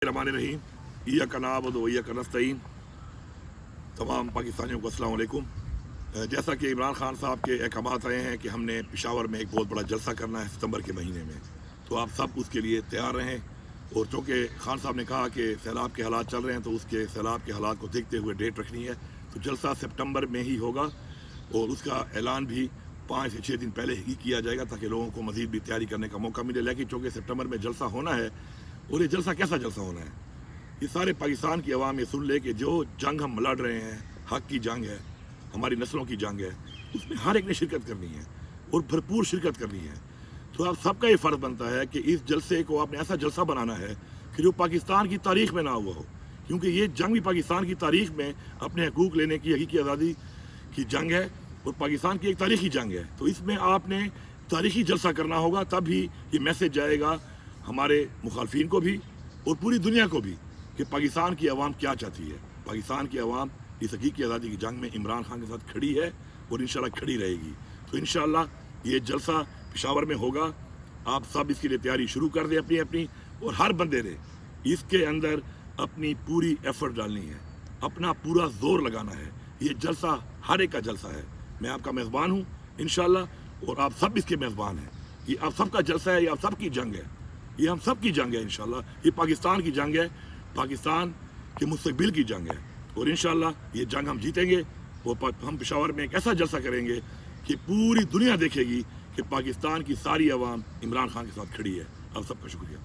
रहीम इय्याका नअबुदु व इय्याका नस्तईन। तमाम पाकिस्तानियों को अस्सलाम वालेकुम। जैसा कि इमरान खान साहब के अहकामात आए हैं कि हमने पेशावर में एक बहुत बड़ा जलसा करना है सितंबर के महीने में, तो आप सब उसके लिए तैयार रहें। और चूँकि खान साहब ने कहा कि सैलाब के हालात चल रहे हैं, तो उसके सैलाब के हालात को देखते हुए डेट रखनी है। तो जलसा सितंबर में ही होगा और उसका ऐलान भी 5 से 6 दिन पहले ही किया जाएगा ताकि लोगों को मज़ीद भी तैयारी करने का मौका मिले। लेकिन चूँकि सितंबर में जलसा होना है, और ये जलसा कैसा जलसा होना है, ये सारे पाकिस्तान की आवाम ये सुन ले कि जो जंग हम लड़ रहे हैं, हक की जंग है, हमारी नस्लों की जंग है, उसमें हर एक ने शिरकत करनी है और भरपूर शिरकत करनी है। तो आप सबका ये फ़र्ज़ बनता है कि इस जलसे को आपने ऐसा जलसा बनाना है कि जो पाकिस्तान की तारीख़ में ना हुआ हो, क्योंकि ये जंग भी पाकिस्तान की तारीख़ में अपने हकूक़ लेने की, हकीकी आज़ादी की जंग है और पाकिस्तान की एक तारीख़ी जंग है। तो इसमें आपने तारीख़ी जलसा करना होगा, तब ही ये मैसेज जाएगा हमारे मुखालफिन को भी और पूरी दुनिया को भी कि पाकिस्तान की आवाम क्या चाहती है। पाकिस्तान की आवाम इस हकीकी आज़ादी की जंग में इमरान खान के साथ खड़ी है और इंशाल्लाह खड़ी रहेगी। तो इंशाल्लाह ये जलसा पेशावर में होगा। आप सब इसके लिए तैयारी शुरू कर दें अपनी अपनी, और हर बंदे ने इसके अंदर अपनी पूरी एफर्ट डालनी है, अपना पूरा जोर लगाना है। ये जलसा हर एक का जलसा है। मैं आपका मेज़बान हूँ इंशाल्लाह, और आप सब इसके मेज़बान हैं। ये आप सबका जलसा है, ये आप सबकी जंग है, ये हम सब की जंग है इंशाल्लाह। ये पाकिस्तान की जंग है, पाकिस्तान के मुस्तकबिल की जंग है, और इंशाल्लाह ये जंग हम जीतेंगे। और हम पेशावर में एक ऐसा जलसा करेंगे कि पूरी दुनिया देखेगी कि पाकिस्तान की सारी आवाम इमरान खान के साथ खड़ी है। आप सबका शुक्रिया।